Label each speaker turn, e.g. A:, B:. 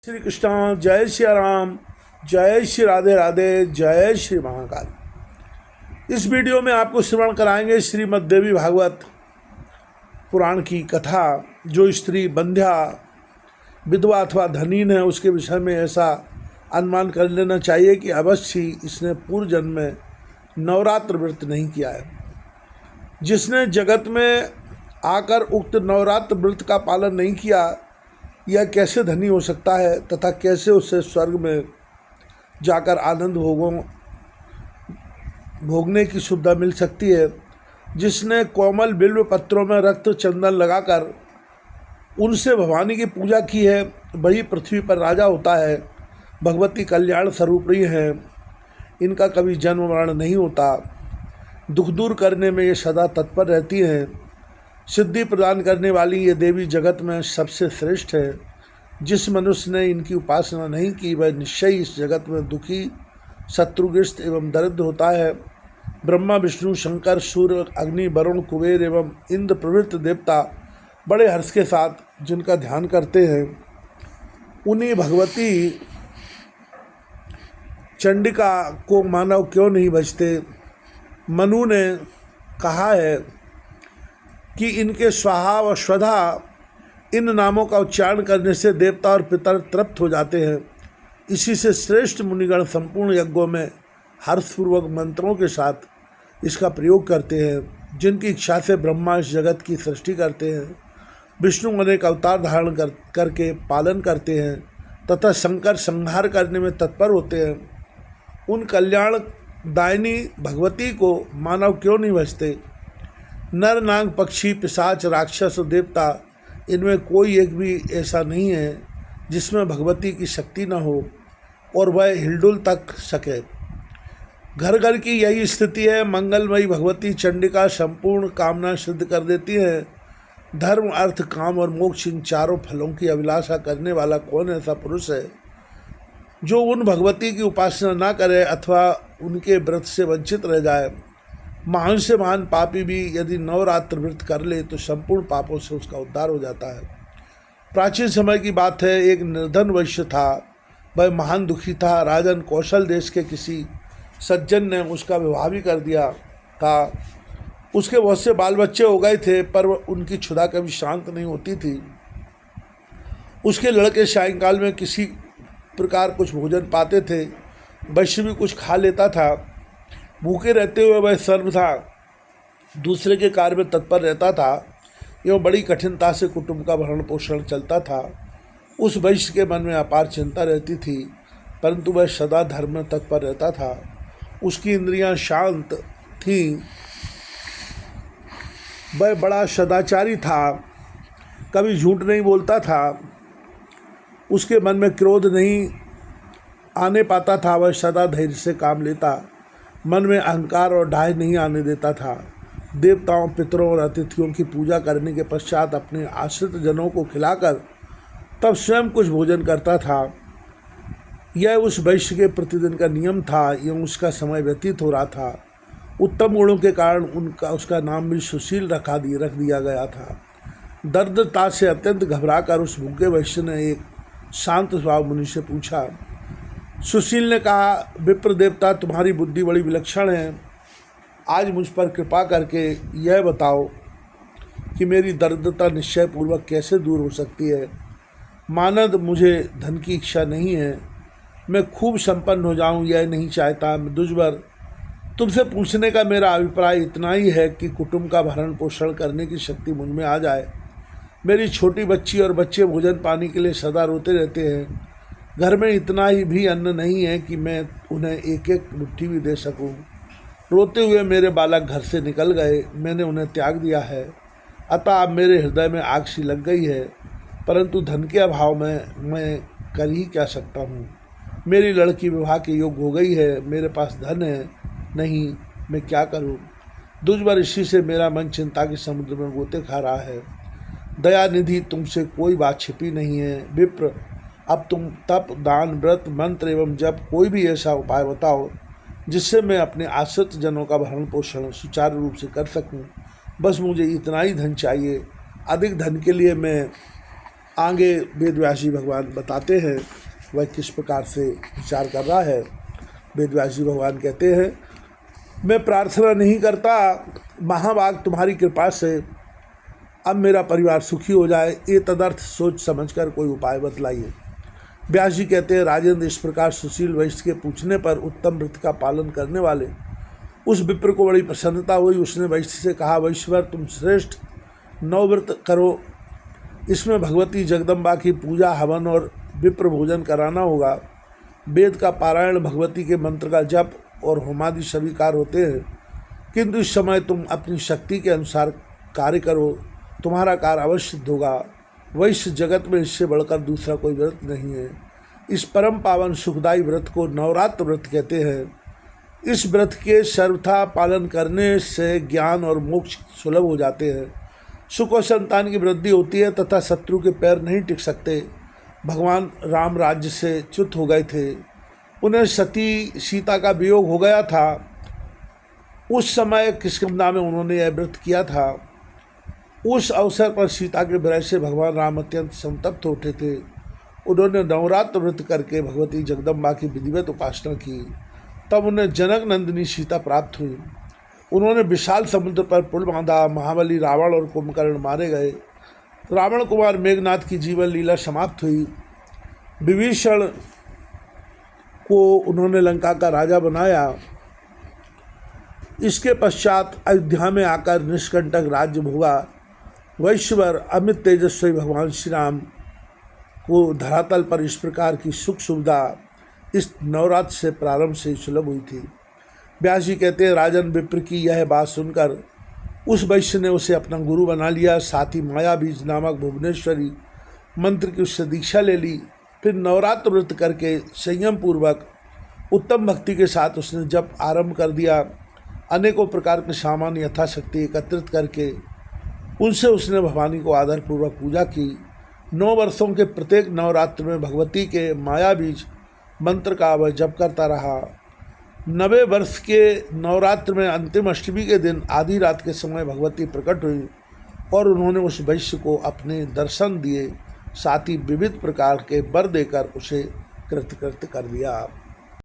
A: श्री कृष्ण, जय श्री राम, जय श्री राधे राधे, जय श्री महाकाल। इस वीडियो में आपको श्रवण कराएंगे श्रीमद् देवी भागवत पुराण की कथा। जो स्त्री बंध्या, विधवा अथवा धनीन है, उसके विषय में ऐसा अनुमान कर लेना चाहिए कि अवश्य ही इसने पूर्व जन्म में नवरात्र व्रत नहीं किया है। जिसने जगत में आकर उक्त नवरात्र व्रत का पालन नहीं किया, यह कैसे धनी हो सकता है तथा कैसे उसे स्वर्ग में जाकर आनंद भोगने की सुविधा मिल सकती है। जिसने कोमल बिल्व पत्रों में रक्त चंदन लगाकर उनसे भवानी की पूजा की है, वही पृथ्वी पर राजा होता है। भगवती कल्याण स्वरूपी हैं, इनका कभी जन्म मरण नहीं होता। दुख दूर करने में ये सदा तत्पर रहती हैं। सिद्धि प्रदान करने वाली ये देवी जगत में सबसे श्रेष्ठ है। जिस मनुष्य ने इनकी उपासना नहीं की, वह निश्चय इस जगत में दुखी, शत्रुग्रस्त एवं दरिद्र होता है। ब्रह्मा, विष्णु, शंकर, सूर्य, अग्नि, वरुण, कुबेर एवं इंद्र प्रभृति देवता बड़े हर्ष के साथ जिनका ध्यान करते हैं, उन्हीं भगवती चंडिका को मानव क्यों नहीं भजते। मनु ने कहा है कि इनके स्वाहा व स्वधा इन नामों का उच्चारण करने से देवता और पितर तृप्त हो जाते हैं। इसी से श्रेष्ठ मुनिगण संपूर्ण यज्ञों में हर्षपूर्वक मंत्रों के साथ इसका प्रयोग करते हैं। जिनकी इच्छा से ब्रह्मा इस जगत की सृष्टि करते हैं, विष्णु अनेक अवतार धारण करके पालन करते हैं तथा शंकर संहार करने में तत्पर होते हैं। उन कल्याण दायिनी भगवती को मानव क्यों नहीं भजते। नर, नाग, पक्षी, पिशाच, राक्षस और देवता, इनमें कोई एक भी ऐसा नहीं है जिसमें भगवती की शक्ति न हो और वह हिलडुल तक सके। घर घर की यही स्थिति है। मंगलमयी भगवती चंडिका संपूर्ण कामना सिद्ध कर देती है। धर्म, अर्थ, काम और मोक्ष, इन चारों फलों की अभिलाषा करने वाला कौन ऐसा पुरुष है जो उन भगवती की उपासना ना करे अथवा उनके व्रत से वंचित रह जाए। महान से महान पापी भी यदि नवरात्र व्रत कर ले तो संपूर्ण पापों से उसका उद्धार हो जाता है। प्राचीन समय की बात है, एक निर्धन वैश्य था। वह महान दुखी था। राजन कौशल देश के किसी सज्जन ने उसका विवाह भी कर दिया था। उसके बहुत से बाल बच्चे हो गए थे, पर उनकी क्षुधा कभी शांत नहीं होती थी। उसके लड़के सायंकाल में किसी प्रकार कुछ भोजन पाते थे। वैश्य भी कुछ खा लेता था। भूखे रहते हुए वह सर्वथा दूसरे के कार्य में तत्पर रहता था एवं बड़ी कठिनता से कुटुंब का भरण पोषण चलता था। उस वैश्य के मन में अपार चिंता रहती थी, परंतु वह सदा धर्म में तत्पर रहता था। उसकी इंद्रियां शांत थीं। वह बड़ा सदाचारी था, कभी झूठ नहीं बोलता था। उसके मन में क्रोध नहीं आने पाता था। वह सदा धैर्य से काम लेता। मन में अहंकार और डाह नहीं आने देता था। देवताओं, पितरों और अतिथियों की पूजा करने के पश्चात अपने आश्रित जनों को खिलाकर तब स्वयं कुछ भोजन करता था। यह उस वैश्य के प्रतिदिन का नियम था। एवं उसका समय व्यतीत हो रहा था। उत्तम गुणों के कारण उसका नाम भी सुशील रख दिया गया था। दरिद्रता से अत्यंत घबराकर उस भूखे वैश्य ने एक शांत स्वभाव मुनि से पूछा। सुशील ने कहा, विप्र देवता, तुम्हारी बुद्धि बड़ी विलक्षण है। आज मुझ पर कृपा करके यह बताओ कि मेरी दरिद्रता निश्चय पूर्वक कैसे दूर हो सकती है। मानद मुझे धन की इच्छा नहीं है। मैं खूब संपन्न हो जाऊं यह नहीं चाहता। मैं दुष्बर, तुमसे पूछने का मेरा अभिप्राय इतना ही है कि कुटुंब का भरण पोषण करने की शक्ति मुझ में आ जाए। मेरी छोटी बच्ची और बच्चे भोजन पानी के लिए सदा रोते रहते हैं। घर में इतना ही भी अन्न नहीं है कि मैं उन्हें एक एक मुट्ठी भी दे सकूं। रोते हुए मेरे बालक घर से निकल गए। मैंने उन्हें त्याग दिया है। अतः अब मेरे हृदय में आग सी लग गई है, परंतु धन के अभाव में मैं कर ही क्या सकता हूँ। मेरी लड़की विवाह के योग्य हो गई है। मेरे पास धन है नहीं, मैं क्या करूँ। दुष्बर, इसी से मेरा मन चिंता के समुद्र में गोते खा रहा है। दयानिधि, तुमसे कोई बात छिपी नहीं है। विप्र, अब तुम तप, दान, व्रत, मंत्र एवं जप कोई भी ऐसा उपाय बताओ जिससे मैं अपने आश्रित जनों का भरण पोषण सुचारू रूप से कर सकूं। बस मुझे इतना ही धन चाहिए। अधिक धन के लिए मैं आगे वेद व्यास जी भगवान बताते हैं वह किस प्रकार से विचार कर रहा है। वेद व्यास जी भगवान कहते हैं, मैं प्रार्थना नहीं करता महाभाग तुम्हारी कृपा से अब मेरा परिवार सुखी हो जाए, ये तदर्थ सोच समझकर कोई उपाय बतलाइए। व्यास जी कहते हैं, राजेंद्र, इस प्रकार सुशील वैश्य के पूछने पर उत्तम व्रत का पालन करने वाले उस विप्र को बड़ी प्रसन्नता हुई। उसने वैश्य से कहा, वैश्वर, तुम श्रेष्ठ 9 व्रत करो। इसमें भगवती जगदम्बा की पूजा, हवन और विप्र भोजन कराना होगा। वेद का पारायण, भगवती के मंत्र का जप और होमादि सभी कार्य होते हैं, किंतु इस समय तुम अपनी शक्ति के अनुसार कार्य करो, तुम्हारा कार्य अवश्य सिद्ध होगा। वैश्य जगत में इससे बढ़कर दूसरा कोई व्रत नहीं है। इस परम पावन सुखदायी व्रत को नवरात्र व्रत कहते हैं। इस व्रत के सर्वथा पालन करने से ज्ञान और मोक्ष सुलभ हो जाते हैं, सुख और संतान की वृद्धि होती है तथा शत्रु के पैर नहीं टिक सकते। भगवान राम राज्य से च्युत हो गए थे, उन्हें सती सीता का वियोग हो गया था। उस समय किष्किंधा में उन्होंने यह व्रत किया था। उस अवसर पर सीता के विरह से भगवान राम अत्यंत संतप्त होते थे। उन्होंने नवरात्र व्रत करके भगवती जगदम्बा की विधिवत उपासना की। तब उन्हें जनक नंदिनी सीता प्राप्त हुई। उन्होंने विशाल समुद्र पर पुल बांधा। महाबली रावण और कुंभकर्ण मारे गए। रावण कुमार मेघनाथ की जीवन लीला समाप्त हुई। विभीषण को उन्होंने लंका का राजा बनाया। इसके पश्चात अयोध्या में आकर निष्कंटक राज्य भोगा। वैश्वर अमित तेजस्वी भगवान श्री राम को धरातल पर इस प्रकार की सुख सुविधा इस नवरात्र से प्रारंभ से सुलभ हुई थी। व्यास जी कहते हैं, राजन विप्र की यह बात सुनकर उस वैश्य ने उसे अपना गुरु बना लिया। साथ ही मायाबीज नामक भुवनेश्वरी मंत्र की उससे दीक्षा ले ली। फिर नवरात्र व्रत करके संयम पूर्वक उत्तम भक्ति के साथ उसने जप आरंभ कर दिया। अनेकों प्रकार के सामान यथाशक्ति एकत्रित करके उनसे उसने भवानी को आदरपूर्वक पूजा की। 9 वर्षों के प्रत्येक नवरात्र में भगवती के मायाबीज मंत्र का वह जप करता रहा। 90 वर्ष के नवरात्र में अंतिम अष्टमी के दिन आधी रात के समय भगवती प्रकट हुई और उन्होंने उस वैश्य को अपने दर्शन दिए, साथ ही विविध प्रकार के वर देकर उसे कृतकृत्य कर दिया।